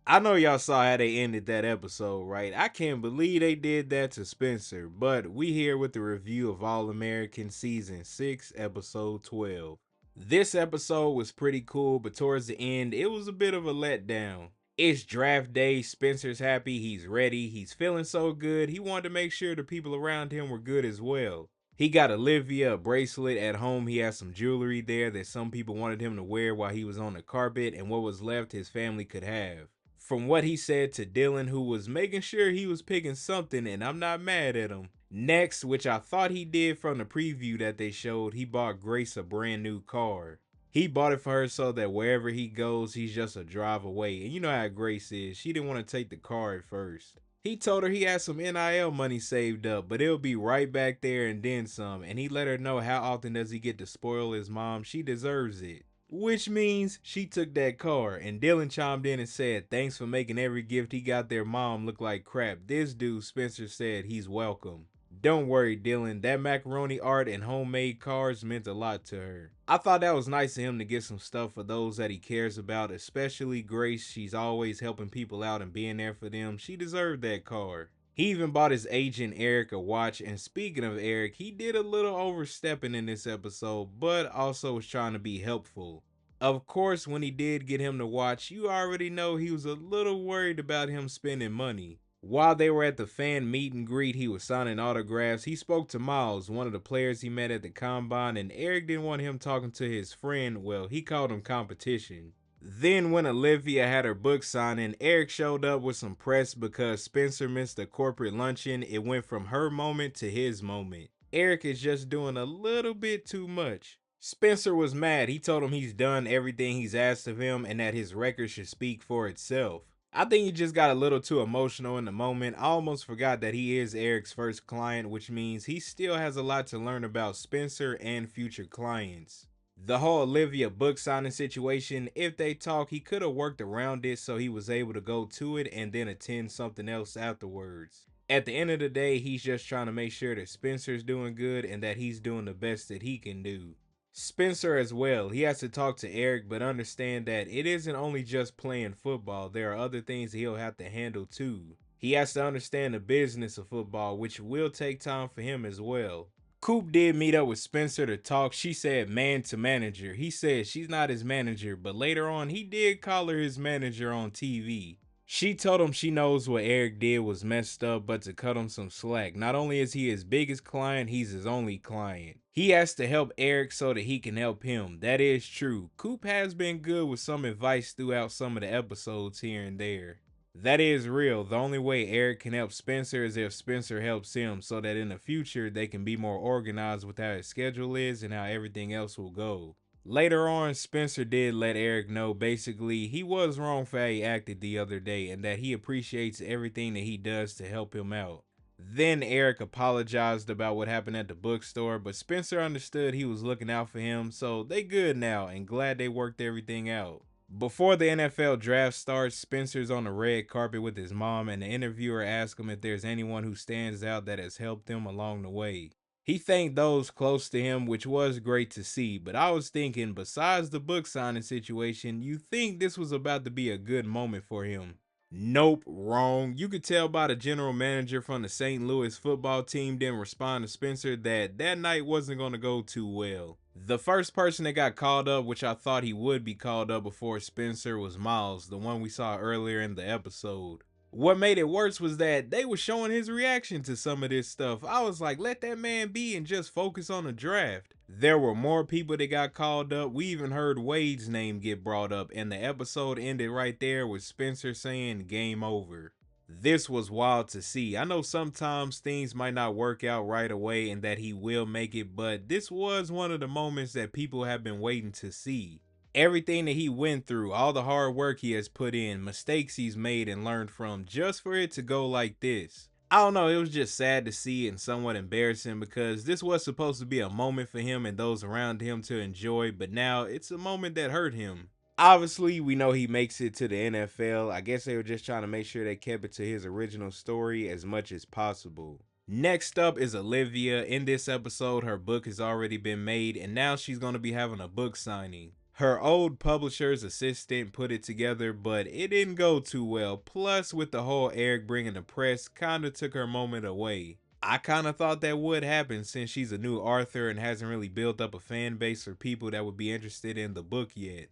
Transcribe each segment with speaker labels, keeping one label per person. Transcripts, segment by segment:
Speaker 1: I know y'all saw how they ended that episode, right? I can't believe they did that to Spencer, but we here with the review of All American Season 6, Episode 12. This episode was pretty cool, but towards the end, it was a bit of a letdown. It's draft day, Spencer's happy, he's ready, he's feeling so good, he wanted to make sure the people around him were good as well. He got Olivia a bracelet at home. He has some jewelry there that some people wanted him to wear while he was on the carpet, and what was left his family could have. From what he said to Dylan, who was making sure he was picking something, and I'm not mad at him. Next, which I thought he did from the preview that they showed, he bought Grace a brand new car. He bought it for her so that wherever he goes, he's just a drive away. And you know how Grace is. She didn't want to take the car at first. He told her he had some NIL money saved up, but it'll be right back there and then some. And he let her know how often does he get to spoil his mom. She deserves it. Which means she took that car, and Dylan chimed in and said, thanks for making every gift he got their mom look like crap. This dude, Spencer, said he's welcome. Don't worry, Dylan, that macaroni art and homemade cars meant a lot to her. I thought that was nice of him to get some stuff for those that he cares about, especially Grace. She's always helping people out and being there for them. She deserved that car. He even bought his agent Eric a watch, and speaking of Eric, he did a little overstepping in this episode, but also was trying to be helpful. Of course, when he did get him to watch, you already know he was a little worried about him spending money. While they were at the fan meet and greet, he was signing autographs. He spoke to Miles, one of the players he met at the combine, and Eric didn't want him talking to his friend. Well, he called him competition. Then when Olivia had her book signing, Eric showed up with some press because Spencer missed the corporate luncheon. It went from her moment to his moment. Eric is just doing a little bit too much. Spencer was mad. He told him he's done everything he's asked of him and that his record should speak for itself. I think he just got a little too emotional in the moment. I almost forgot that he is Eric's first client, which means he still has a lot to learn about Spencer and future clients. The whole Olivia book signing situation, if they talk, he could have worked around it so he was able to go to it and then attend something else afterwards. At the end of the day, he's just trying to make sure that Spencer's doing good and that he's doing the best that he can do. Spencer as well, he has to talk to Eric, but understand that it isn't only just playing football. There are other things he'll have to handle too. He has to understand the business of football, which will take time for him as well. Coop did meet up with Spencer to talk. She said man to manager. He said she's not his manager, but later on he did call her his manager on TV. She told him she knows what Eric did was messed up, but to cut him some slack. Not only is he his biggest client, he's his only client. He has to help Eric so that he can help him. That is true. Coop has been good with some advice throughout some of the episodes here and there. That is real. The only way Eric can help Spencer is if Spencer helps him, so that in the future they can be more organized with how his schedule is and how everything else will go. Later on, Spencer did let Eric know basically he was wrong for how he acted the other day and that he appreciates everything that he does to help him out. Then Eric apologized about what happened at the bookstore, but Spencer understood he was looking out for him, so they good now and glad they worked everything out. Before the NFL draft starts, Spencer's on the red carpet with his mom, and the interviewer asks him if there's anyone who stands out that has helped him along the way. He thanked those close to him, which was great to see, but I was thinking, besides the book signing situation, you think this was about to be a good moment for him. Nope, wrong. You could tell by the general manager from the St. Louis football team didn't respond to Spencer that that night wasn't going to go too well. The first person that got called up, which I thought he would be called up before Spencer, was Miles, the one we saw earlier in the episode. What made it worse was that they were showing his reaction to some of this stuff. I was like, let that man be and just focus on the draft. There were more people that got called up. We even heard Wade's name get brought up, and the episode ended right there with Spencer saying game over. This was wild to see. I know sometimes things might not work out right away and that he will make it, but this was one of the moments that people have been waiting to see. Everything that he went through, all the hard work he has put in, mistakes he's made and learned from, just for it to go like this. I don't know, it was just sad to see and somewhat embarrassing because this was supposed to be a moment for him and those around him to enjoy, but now it's a moment that hurt him. Obviously, we know he makes it to the NFL. I guess they were just trying to make sure they kept it to his original story as much as possible. Next up is Olivia. In this episode, her book has already been made and now she's going to be having a book signing. Her old publisher's assistant put it together, but it didn't go too well. Plus, with the whole Eric bringing the press, kinda took her moment away. I kinda thought that would happen since she's a new author and hasn't really built up a fan base or people that would be interested in the book yet.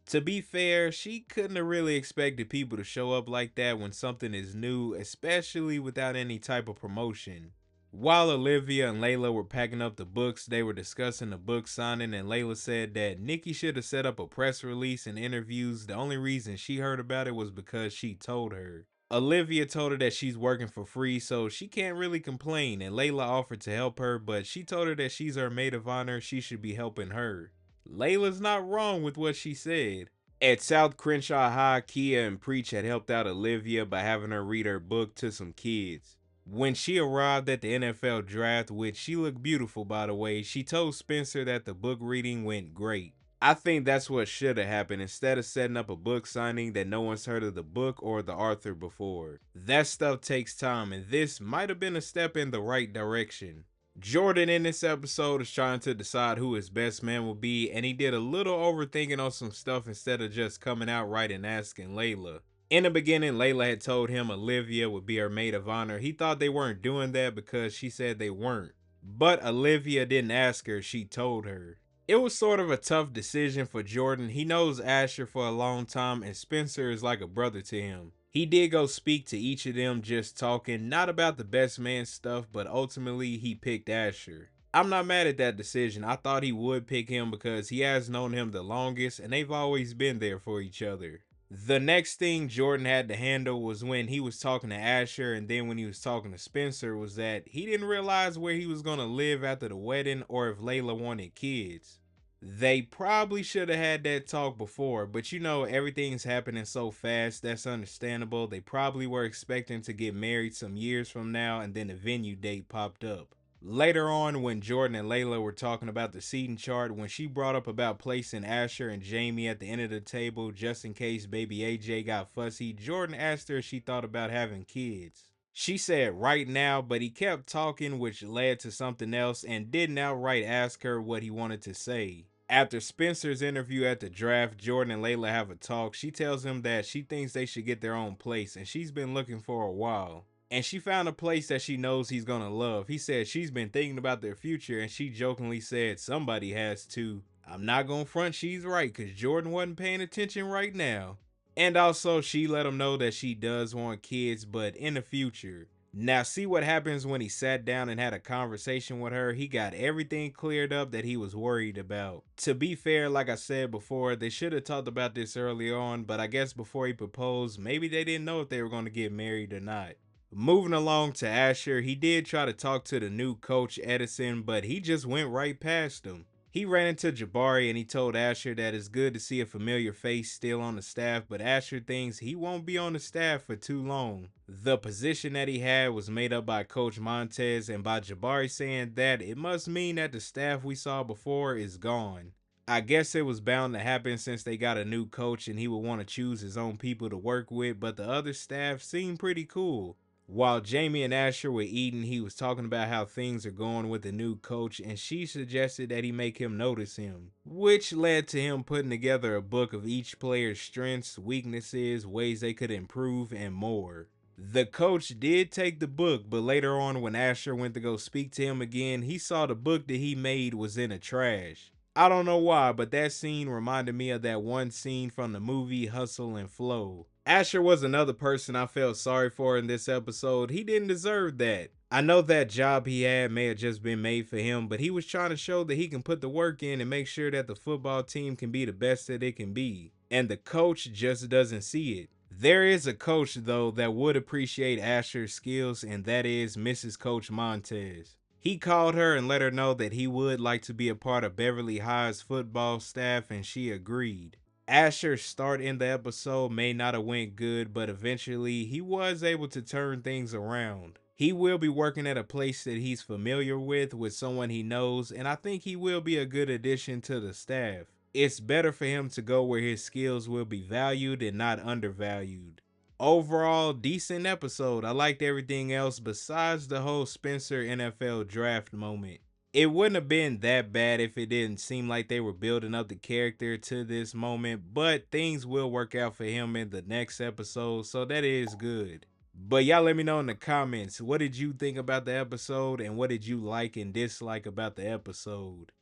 Speaker 1: To be fair, she couldn't have really expected people to show up like that when something is new, especially without any type of promotion. While Olivia and Layla were packing up the books, they were discussing the book signing, and Layla said that Nikki should have set up a press release and interviews. The only reason she heard about it was because she told her. Olivia told her that she's working for free, so she can't really complain, and Layla offered to help her, but she told her that she's her maid of honor, she should be helping her. Layla's not wrong with what she said. At South Crenshaw High, Kia and Preach had helped out Olivia by having her read her book to some kids. When she arrived at the NFL draft, which she looked beautiful by the way, she told Spencer that the book reading went great. I think that's what should have happened instead of setting up a book signing that no one's heard of the book or the author before. That stuff takes time, and this might have been a step in the right direction. Jordan in this episode is trying to decide who his best man will be, and he did a little overthinking on some stuff instead of just coming out right and asking Layla. In the beginning, Layla had told him Olivia would be her maid of honor. He thought they weren't doing that because she said they weren't. But Olivia didn't ask her, she told her. It was sort of a tough decision for Jordan. He knows Asher for a long time, and Spencer is like a brother to him. He did go speak to each of them, just talking, not about the best man stuff, but ultimately he picked Asher. I'm not mad at that decision. I thought he would pick him because he has known him the longest and they've always been there for each other. The next thing Jordan had to handle was when he was talking to Asher, and then when he was talking to Spencer, was that he didn't realize where he was going to live after the wedding or if Layla wanted kids. They probably should have had that talk before, but you know, everything's happening so fast, that's understandable. They probably were expecting to get married some years from now, and then the venue date popped up. Later on, when Jordan and Layla were talking about the seating chart, when she brought up about placing Asher and Jamie at the end of the table just in case baby AJ got fussy, Jordan asked her if she thought about having kids. She said right now, but he kept talking, which led to something else, and didn't outright ask her what he wanted to say. After Spencer's interview at the draft, Jordan and Layla have a talk. She tells him that she thinks they should get their own place, and she's been looking for a while. And she found a place that she knows he's gonna love. He said she's been thinking about their future, and she jokingly said somebody has to. I'm not gonna front, she's right, cause Jordan wasn't paying attention right now. And also she let him know that she does want kids, but in the future. Now see what happens when he sat down and had a conversation with her. He got everything cleared up that he was worried about. To be fair, like I said before, they should have talked about this early on, but I guess before he proposed, maybe they didn't know if they were going to get married or not. Moving along to Asher, he did try to talk to the new coach Edison, but he just went right past him. He ran into Jabari and he told Asher that it's good to see a familiar face still on the staff, but Asher thinks he won't be on the staff for too long. The position that he had was made up by Coach Montez, and by Jabari saying that, it must mean that the staff we saw before is gone. I guess it was bound to happen since they got a new coach and he would want to choose his own people to work with, but the other staff seemed pretty cool. While Jamie and Asher were eating, he was talking about how things are going with the new coach, and she suggested that he make him notice him, which led to him putting together a book of each player's strengths, weaknesses, ways they could improve, and more. The coach did take the book, but later on when Asher went to go speak to him again, he saw the book that he made was in the trash. I don't know why, but that scene reminded me of that one scene from the movie Hustle and Flow. Asher was another person I felt sorry for in this episode. He didn't deserve that. I know that job he had may have just been made for him, but he was trying to show that he can put the work in and make sure that the football team can be the best that it can be. And the coach just doesn't see it. There is a coach, though, that would appreciate Asher's skills, and that is Mrs. Coach Montez. He called her and let her know that he would like to be a part of Beverly High's football staff, and she agreed. Asher's start in the episode may not have went good, but eventually he was able to turn things around. He will be working at a place that he's familiar with someone he knows, and I think he will be a good addition to the staff. It's better for him to go where his skills will be valued and not undervalued. Overall, decent episode. I liked everything else besides the whole Spencer NFL draft moment. It wouldn't have been that bad if it didn't seem like they were building up the character to this moment, but things will work out for him in the next episode, so that is good. But y'all let me know in the comments, what did you think about the episode and what did you like and dislike about the episode?